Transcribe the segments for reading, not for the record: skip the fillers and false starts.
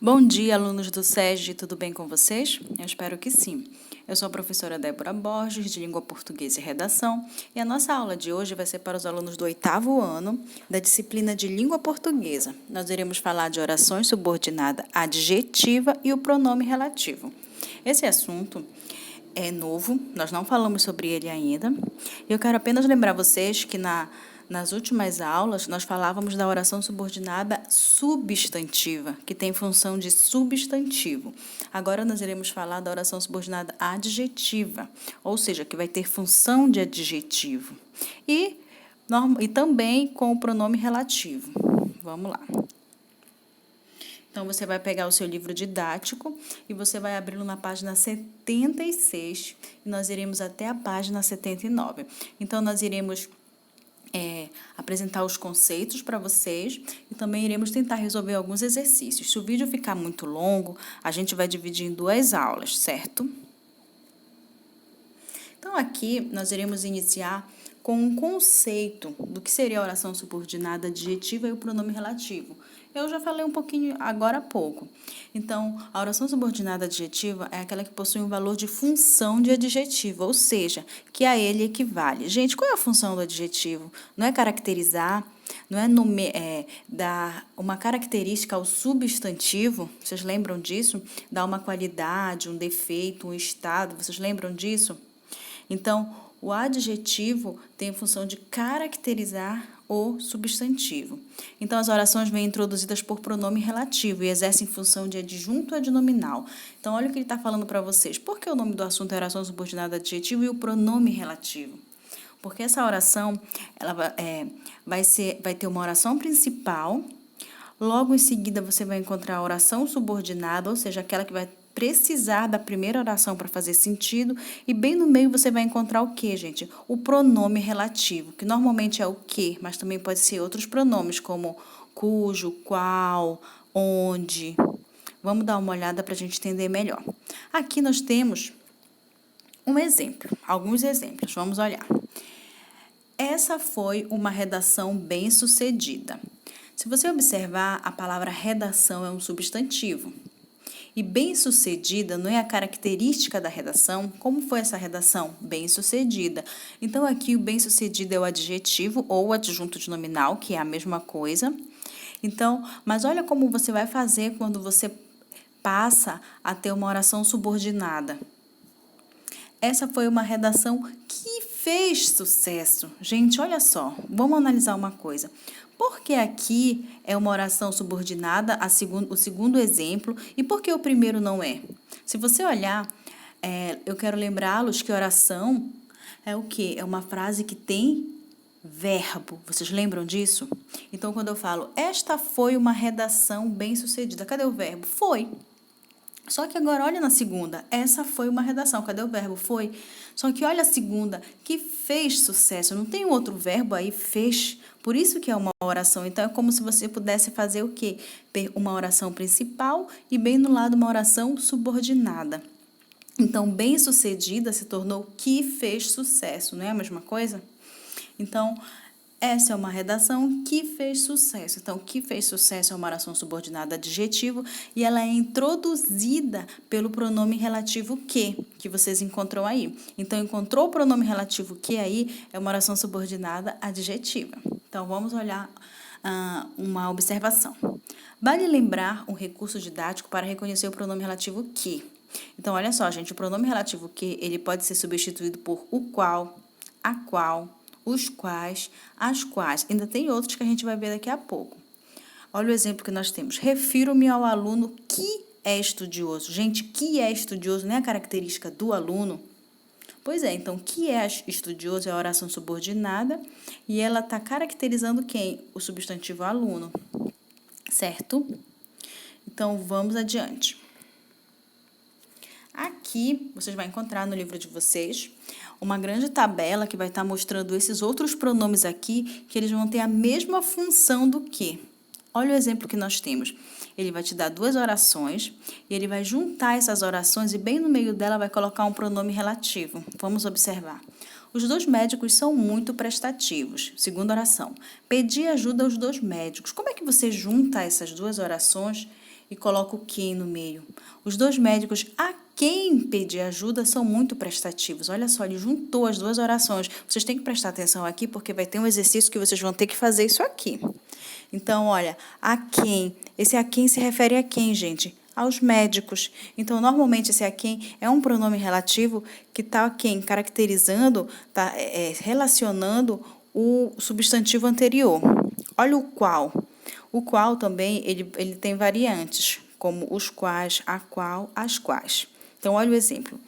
Bom dia, alunos do SESG, tudo bem com vocês? Eu espero que sim. Eu sou a professora Débora Borges, de Língua Portuguesa e Redação, e a nossa aula de hoje vai ser para os alunos do 8º ano da disciplina de Língua Portuguesa. Nós iremos falar de orações subordinada adjetiva e o pronome relativo. Esse assunto é novo, nós não falamos sobre ele ainda. Eu quero apenas lembrar vocês que nas últimas aulas nós falávamos da oração subordinada substantiva, que tem função de substantivo. Agora nós iremos falar da oração subordinada adjetiva, ou seja, que vai ter função de adjetivo. E também com o pronome relativo. Vamos lá. Então, você vai pegar o seu livro didático e você vai abri-lo na página 76 e nós iremos até a página 79. Então, nós iremos apresentar os conceitos para vocês e também iremos tentar resolver alguns exercícios. Se o vídeo ficar muito longo, a gente vai dividir em 2 aulas, certo? Então, aqui nós iremos iniciar com um conceito do que seria a oração subordinada adjetiva e o pronome relativo. Eu já falei um pouquinho agora há pouco. Então, a oração subordinada adjetiva é aquela que possui um valor de função de adjetivo, ou seja, que a ele equivale. Gente, qual é a função do adjetivo? Não é caracterizar, não é dar uma característica ao substantivo, vocês lembram disso? Dar uma qualidade, um defeito, um estado, vocês lembram disso? Então, o adjetivo tem a função de caracterizar o substantivo. Então, as orações vêm introduzidas por pronome relativo e exercem função de adjunto adnominal. Então, olha o que ele está falando para vocês. Por que o nome do assunto é oração subordinada adjetiva e o pronome relativo? Porque essa oração ela vai ter uma oração principal, logo em seguida você vai encontrar a oração subordinada, ou seja, aquela que vai precisar da primeira oração para fazer sentido, e bem no meio você vai encontrar o quê, gente? O pronome relativo, que normalmente é o que, mas também pode ser outros pronomes, como cujo, qual, onde. Vamos dar uma olhada para a gente entender melhor. Aqui nós temos um exemplo, alguns exemplos, vamos olhar. Essa foi uma redação bem-sucedida. Se você observar, a palavra redação é um substantivo. E bem-sucedida não é a característica da redação. Como foi essa redação? Bem-sucedida. Então, aqui o bem-sucedido é o adjetivo ou o adjunto de nominal, que é a mesma coisa. Então, mas olha como você vai fazer quando você passa a ter uma oração subordinada. Essa foi uma redação que fez sucesso. Gente, olha só, vamos analisar uma coisa. Por que aqui é uma oração subordinada, o segundo exemplo, e por que o primeiro não é? Se você olhar, eu quero lembrá-los que oração é o quê? É uma frase que tem verbo. Vocês lembram disso? Então, quando eu falo, esta foi uma redação bem-sucedida, cadê o verbo? Foi. Só que agora, olha na segunda, essa foi uma redação, cadê o verbo? Foi. Só que olha a segunda, que fez sucesso, não tem outro verbo aí, fez. Por isso que é uma oração. Então, é como se você pudesse fazer o quê? Uma oração principal e bem no lado uma oração subordinada. Então, bem-sucedida se tornou que fez sucesso, não é a mesma coisa? Então, essa é uma redação que fez sucesso. Então, que fez sucesso é uma oração subordinada adjetivo e ela é introduzida pelo pronome relativo que vocês encontram aí. Então, encontrou o pronome relativo que aí, é uma oração subordinada adjetiva. Então, vamos olhar uma observação. Vale lembrar um recurso didático para reconhecer o pronome relativo que. Então, olha só, gente, o pronome relativo que, ele pode ser substituído por o qual, a qual, os quais, as quais. Ainda tem outros que a gente vai ver daqui a pouco. Olha o exemplo que nós temos. Refiro-me ao aluno que é estudioso. Gente, que é estudioso não é a característica do aluno? Pois é, então, que é estudioso é a oração subordinada e ela está caracterizando quem? O substantivo aluno, certo? Então, vamos adiante. Aqui, vocês vão encontrar no livro de vocês uma grande tabela que vai estar mostrando esses outros pronomes aqui, que eles vão ter a mesma função do que. Olha o exemplo que nós temos. Ele vai te dar 2 orações e ele vai juntar essas orações e bem no meio dela vai colocar um pronome relativo. Vamos observar. Os 2 médicos são muito prestativos. Segunda oração. Pedi ajuda aos 2 médicos. Como é que você junta essas 2 orações e coloca o quem no meio. Os dois médicos a quem pedir ajuda são muito prestativos. Olha só, ele juntou as duas orações. Vocês têm que prestar atenção aqui, porque vai ter um exercício que vocês vão ter que fazer isso aqui. Então, olha, a quem. Esse a quem se refere a quem, gente? Aos médicos. Então, normalmente, esse a quem é um pronome relativo que está quem caracterizando, está relacionando o substantivo anterior. Olha o qual. O qual também ele tem variantes, como os quais, a qual, as quais. Então, olha o exemplo.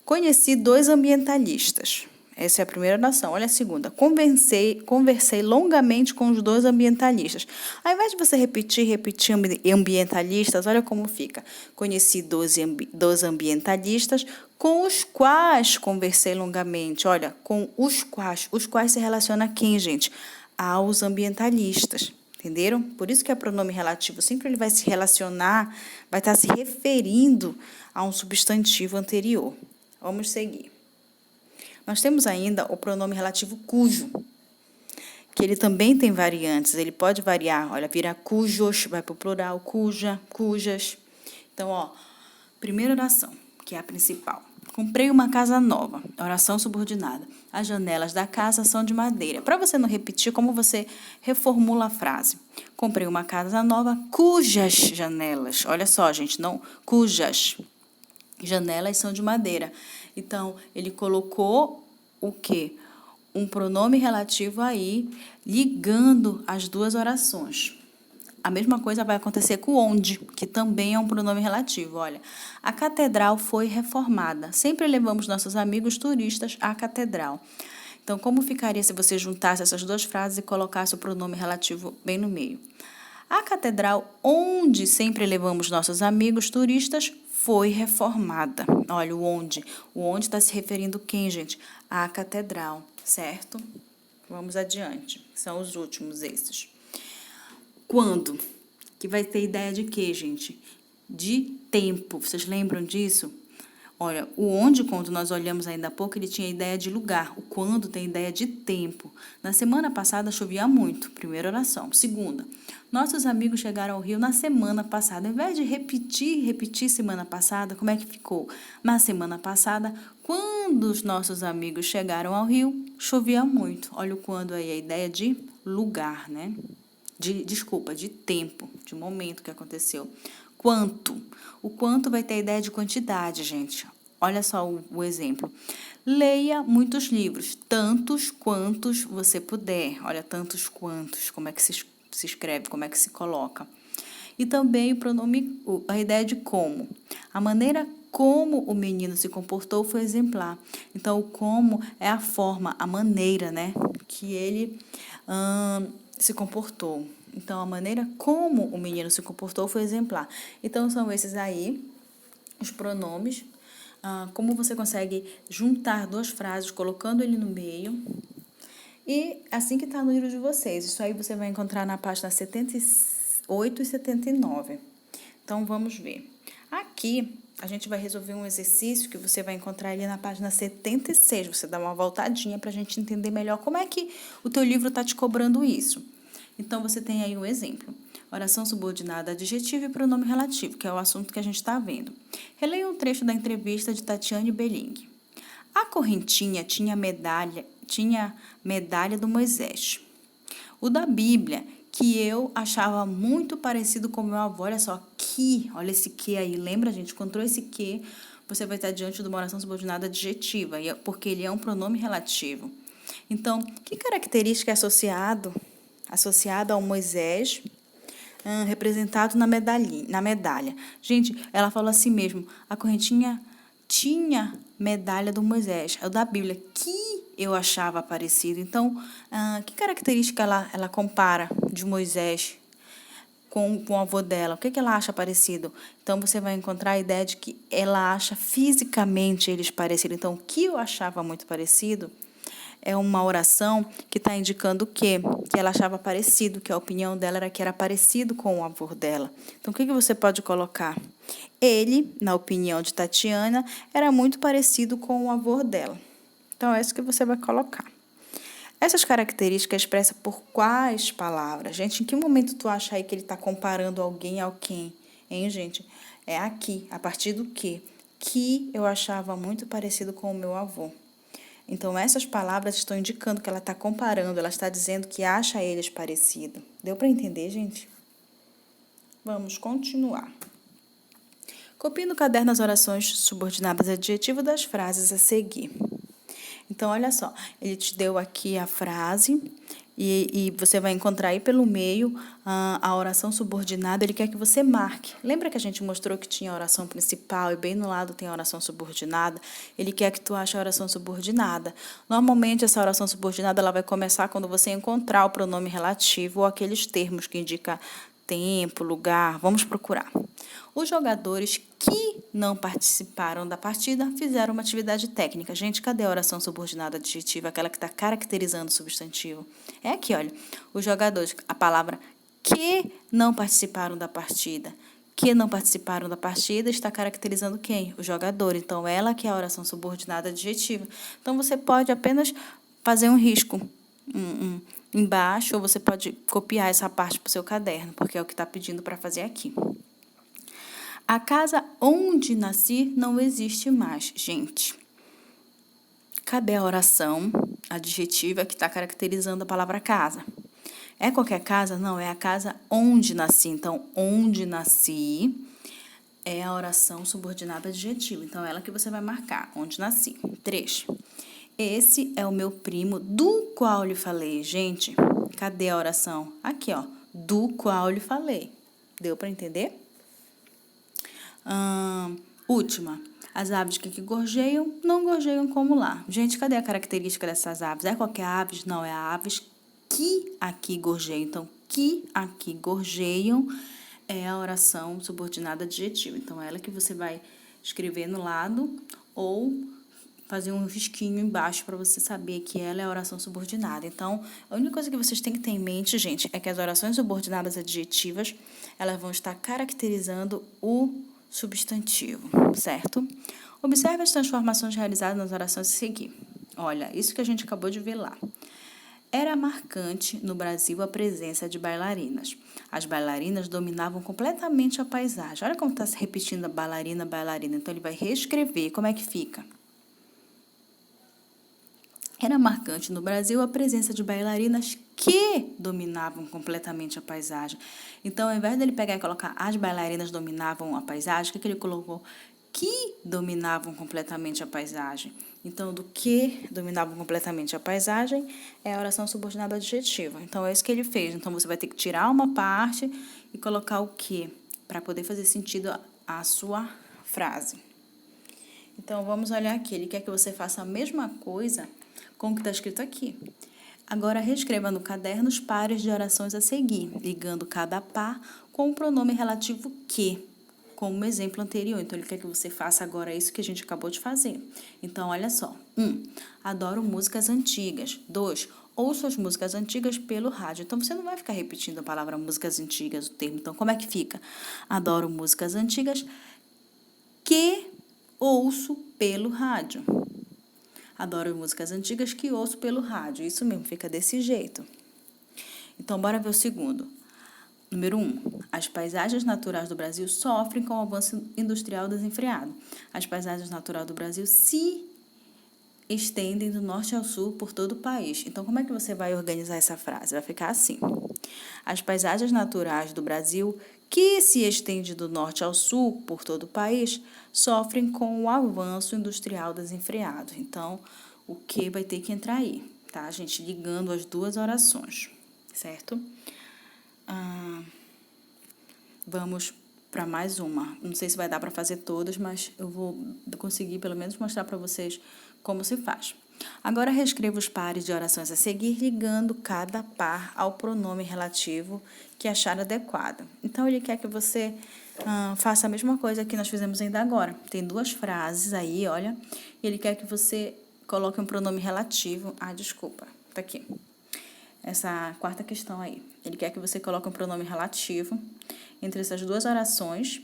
Conheci 2 ambientalistas. Essa é a primeira oração. Olha a segunda. Conversei longamente com os 2 ambientalistas. Ao invés de você repetir ambientalistas, olha como fica. Conheci 2 ambientalistas com os quais conversei longamente. Olha, com os quais. Os quais se relaciona a quem, gente? Aos ambientalistas. Entenderam? Por isso que é pronome relativo. Sempre ele vai se relacionar, vai estar se referindo a um substantivo anterior. Vamos seguir. Nós temos ainda o pronome relativo cujo, que ele também tem variantes. Ele pode variar. Olha, vira cujos, vai para o plural, cuja, cujas. Então, ó, primeira oração, que é a principal. Comprei uma casa nova. Oração subordinada. As janelas da casa são de madeira. Para você não repetir, como você reformula a frase? Comprei uma casa nova cujas janelas. Olha só, gente, não cujas janelas são de madeira. Então, ele colocou o quê? Um pronome relativo aí, ligando as duas orações. A mesma coisa vai acontecer com onde, que também é um pronome relativo. Olha, a catedral foi reformada. Sempre levamos nossos amigos turistas à catedral. Então, como ficaria se você juntasse essas duas frases e colocasse o pronome relativo bem no meio? A catedral onde sempre levamos nossos amigos turistas foi reformada. Olha, o onde. O onde está se referindo quem, gente? À catedral, certo? Vamos adiante. São os últimos esses. Quando? Que vai ter ideia de quê, gente? De tempo. Vocês lembram disso? Olha, o onde, quando nós olhamos ainda há pouco, ele tinha ideia de lugar. O quando tem ideia de tempo. Na semana passada chovia muito. Primeira oração. Segunda, nossos amigos chegaram ao Rio na semana passada. Ao invés de repetir semana passada, como é que ficou? Na semana passada, quando os nossos amigos chegaram ao Rio, chovia muito. Olha o quando aí, a ideia de lugar, né? De tempo, de momento que aconteceu. Quanto? O quanto vai ter a ideia de quantidade, gente. Olha só o exemplo. Leia muitos livros, tantos quantos você puder. Olha, tantos quantos, como é que se escreve, como é que se coloca. E também o pronome, a ideia de como. A maneira como o menino se comportou foi exemplar. Então, o como é a forma, a maneira, né, que ele se comportou. Então, a maneira como o menino se comportou foi exemplar. Então, são esses aí, os pronomes. Como você consegue juntar duas frases, colocando ele no meio. E assim que está no livro de vocês. Isso aí você vai encontrar na página 78 e 79. Então, vamos ver. Aqui, a gente vai resolver um exercício que você vai encontrar ali na página 76. Você dá uma voltadinha para a gente entender melhor como é que o teu livro está te cobrando isso. Então, você tem aí um exemplo. Oração subordinada adjetivo e pronome relativo, que é o assunto que a gente está vendo. Releia um trecho da entrevista de Tatiane Belling. A correntinha tinha medalha do Moisés. O da Bíblia, que eu achava muito parecido com meu avô. Olha só, olha esse que aí. Lembra, gente? Quando entrou esse que, você vai estar diante de uma oração subordinada adjetiva, porque ele é um pronome relativo. Então, que característica é associado ao Moisés, representado na medalha? Gente, ela falou assim mesmo, a correntinha tinha medalha do Moisés, é o da Bíblia, que eu achava parecido. Então, que característica ela compara de Moisés com o avô dela? O que ela acha parecido? Então, você vai encontrar a ideia de que ela acha fisicamente eles parecidos. Então, o que eu achava muito parecido é uma oração que está indicando o quê? Que ela achava parecido, que a opinião dela era que era parecido com o avô dela. Então, o que você pode colocar? Ele, na opinião de Tatiana, era muito parecido com o avô dela. Então, é isso que você vai colocar. Essas características expressam por quais palavras? Gente, em que momento tu acha aí que ele está comparando alguém a quem? Hein, gente? É aqui, a partir do quê? Que eu achava muito parecido com o meu avô. Então, essas palavras estão indicando que ela está comparando, ela está dizendo que acha eles parecido. Deu para entender, gente? Vamos continuar. Copie no caderno as orações subordinadas adjetivo das frases a seguir. Então, olha só, ele te deu aqui a frase e você vai encontrar aí pelo meio a oração subordinada, ele quer que você marque. Lembra que a gente mostrou que tinha a oração principal e bem no lado tem a oração subordinada? Ele quer que tu ache a oração subordinada. Normalmente, essa oração subordinada ela vai começar quando você encontrar o pronome relativo ou aqueles termos que indicam tempo, lugar. Vamos procurar. Os jogadores que não participaram da partida fizeram uma atividade técnica. Gente, cadê a oração subordinada adjetiva, aquela que está caracterizando o substantivo? É aqui, olha. Os jogadores, a palavra que não participaram da partida. Que não participaram da partida está caracterizando quem? O jogador. Então, ela que é a oração subordinada adjetiva. Então, você pode apenas fazer um risco embaixo, ou você pode copiar essa parte para o seu caderno, porque é o que está pedindo para fazer aqui. A casa onde nasci não existe mais, gente. Cadê a oração adjetiva que está caracterizando a palavra casa? É qualquer casa? Não, é a casa onde nasci. Então, onde nasci é a oração subordinada adjetiva. Então, é ela que você vai marcar, onde nasci. 3. Esse é o meu primo do qual lhe falei. Gente, cadê a oração? Aqui, ó, do qual lhe falei. Deu para entender? Última. As aves que aqui gorjeiam, não gorjeiam como lá. Gente, cadê a característica dessas aves? É qualquer aves? Não, é aves que aqui gorjeiam. Então, que aqui gorjeiam é a oração subordinada adjetiva. Então, é ela que você vai escrever no lado ou fazer um risquinho embaixo para você saber que ela é a oração subordinada. Então, a única coisa que vocês têm que ter em mente, gente, é que as orações subordinadas adjetivas, elas vão estar caracterizando o substantivo, certo? Observe as transformações realizadas nas orações a seguir. Olha, isso que a gente acabou de ver lá. Era marcante no Brasil a presença de bailarinas. As bailarinas dominavam completamente a paisagem. Olha como está se repetindo a bailarina, bailarina. Então, ele vai reescrever. Como é que fica? Era marcante no Brasil a presença de bailarinas que dominavam completamente a paisagem. Então, ao invés dele pegar e colocar as bailarinas dominavam a paisagem, o que ele colocou? Que dominavam completamente a paisagem. Então, do que dominavam completamente a paisagem é a oração subordinada adjetiva. Então, é isso que ele fez. Então, você vai ter que tirar uma parte e colocar o que para poder fazer sentido a sua frase. Então, vamos olhar aqui. Ele quer que você faça a mesma coisa com o que está escrito aqui. Agora, reescreva no caderno os pares de orações a seguir, ligando cada par com o pronome relativo que, como exemplo anterior. Então, ele quer que você faça agora isso que a gente acabou de fazer. Então, olha só. 1. Adoro músicas antigas. 2. Ouço as músicas antigas pelo rádio. Então, você não vai ficar repetindo a palavra músicas antigas, o termo. Então, como é que fica? Adoro músicas antigas que ouço pelo rádio. Adoro músicas antigas que ouço pelo rádio. Isso mesmo, fica desse jeito. Então, bora ver o segundo. Número 1. As paisagens naturais do Brasil sofrem com o avanço industrial desenfreado. As paisagens naturais do Brasil se estendem do norte ao sul por todo o país. Então, como é que você vai organizar essa frase? Vai ficar assim. As paisagens naturais do Brasil, que se estende do norte ao sul por todo o país, sofrem com o avanço industrial desenfreado. Então, o que vai ter que entrar aí, tá, gente? Ligando as duas orações, certo? Vamos para mais uma. Não sei se vai dar para fazer todas, mas eu vou conseguir pelo menos mostrar para vocês como se faz. Agora, reescreva os pares de orações a seguir, ligando cada par ao pronome relativo que achar adequado. Então, ele quer que você faça a mesma coisa que nós fizemos ainda agora. Tem duas frases aí, olha, e ele quer que você coloque um pronome relativo. Desculpa, tá aqui. Essa quarta questão aí. Ele quer que você coloque um pronome relativo entre essas duas orações.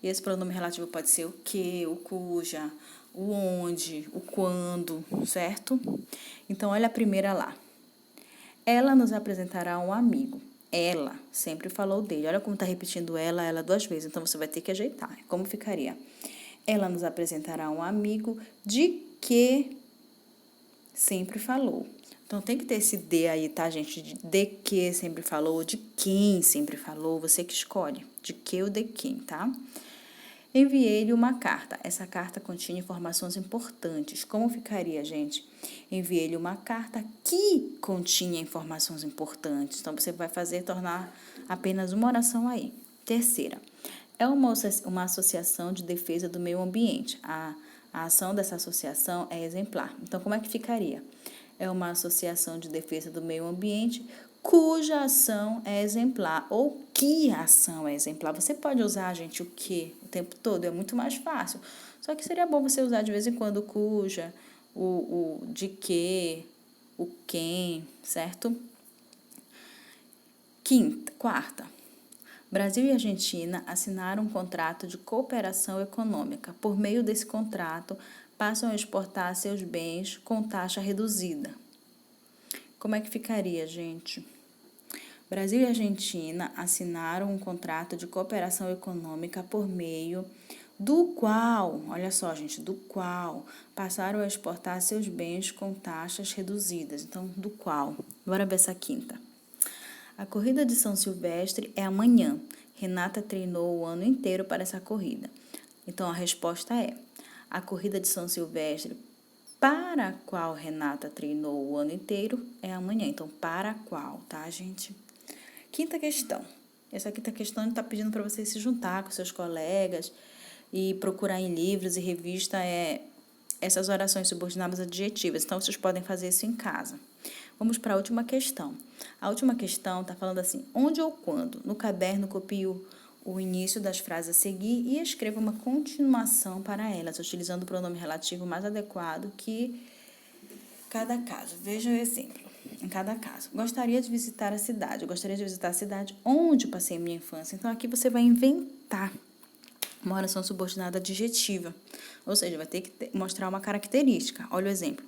E esse pronome relativo pode ser o que, o cuja, o onde, o quando, certo? Então, olha a primeira lá. Ela nos apresentará um amigo. ela sempre falou dele. Olha como está repetindo ela 2 vezes, então você vai ter que ajeitar. Como ficaria? Ela nos apresentará um amigo de que sempre falou. Então, tem que ter esse de aí, tá, gente? De que sempre falou, de quem sempre falou, você que escolhe. De que ou de quem, tá? Enviei-lhe uma carta. Essa carta continha informações importantes. Como ficaria, gente? Enviei-lhe uma carta que continha informações importantes. Então, você vai tornar apenas uma oração aí. Terceira, é uma associação de defesa do meio ambiente. A ação dessa associação é exemplar. Então, como é que ficaria? É uma associação de defesa do meio ambiente cuja ação é exemplar, ou que ação é exemplar. Você pode usar, gente, o que o tempo todo, é muito mais fácil. Só que seria bom você usar de vez em quando cuja, o de que, o quem, certo? Quarta. Brasil e Argentina assinaram um contrato de cooperação econômica. Por meio desse contrato, passam a exportar seus bens com taxa reduzida. Como é que ficaria, gente? Brasil e Argentina assinaram um contrato de cooperação econômica por meio do qual, olha só, gente, do qual passaram a exportar seus bens com taxas reduzidas. Então, do qual. Bora ver essa quinta. A corrida de São Silvestre é amanhã. Renata treinou o ano inteiro para essa corrida. Então, a resposta é: a corrida de São Silvestre para a qual Renata treinou o ano inteiro é amanhã. Então, para a qual, tá, gente? Quinta questão. Essa quinta questão está pedindo para você se juntar com seus colegas e procurar em livros e revista essas orações subordinadas adjetivas. Então, vocês podem fazer isso em casa. Vamos para a última questão. A última questão está falando assim: onde ou quando? No caderno, copie o início das frases a seguir e escreva uma continuação para elas, utilizando o pronome relativo mais adequado que cada caso. Veja o exemplo. Em cada caso. Gostaria de visitar a cidade. Eu gostaria de visitar a cidade onde passei minha infância. Então, aqui você vai inventar uma oração subordinada adjetiva. Ou seja, vai ter que mostrar uma característica. Olha o exemplo.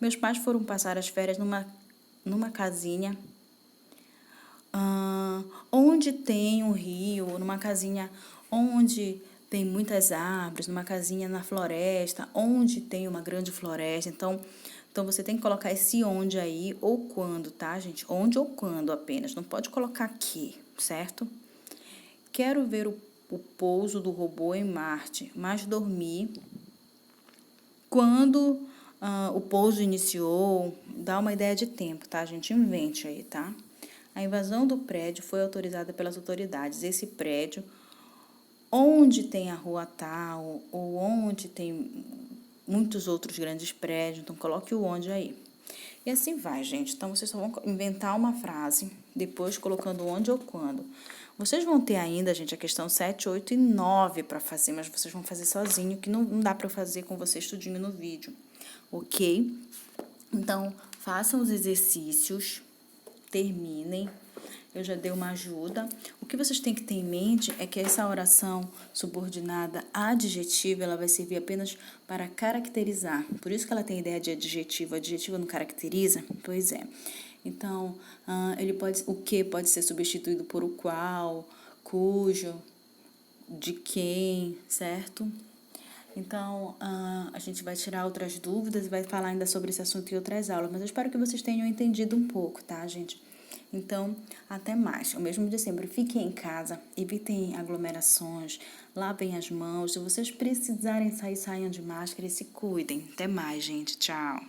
Meus pais foram passar as férias numa casinha onde tem um rio, numa casinha onde tem muitas árvores, numa casinha na floresta, onde tem uma grande floresta. Então, você tem que colocar esse onde aí, ou quando, tá, gente? Onde ou quando apenas, não pode colocar aqui, certo? Quero ver o pouso do robô em Marte, mas dormi quando o pouso iniciou. Dá uma ideia de tempo, tá, gente? Invente aí, tá? A invasão do prédio foi autorizada pelas autoridades. Esse prédio, onde tem a rua tal, ou onde tem muitos outros grandes prédios, então coloque o onde aí. E assim vai, gente. Então, vocês só vão inventar uma frase, depois colocando onde ou quando. Vocês vão ter ainda, gente, a questão 7, 8 e 9 para fazer, mas vocês vão fazer sozinho, que não dá para eu fazer com vocês tudinho no vídeo, ok? Então, façam os exercícios, terminem. Eu já dei uma ajuda. O que vocês têm que ter em mente é que essa oração subordinada adjetiva, ela vai servir apenas para caracterizar. Por isso que ela tem ideia de adjetivo. Adjetivo não caracteriza? Pois é. Então, o que pode ser substituído por o qual, cujo, de quem, certo? Então, a gente vai tirar outras dúvidas e vai falar ainda sobre esse assunto em outras aulas. Mas eu espero que vocês tenham entendido um pouco, tá, gente? Então, até mais. O mesmo de sempre, fiquem em casa, evitem aglomerações, lavem as mãos. Se vocês precisarem sair, saiam de máscara e se cuidem. Até mais, gente. Tchau.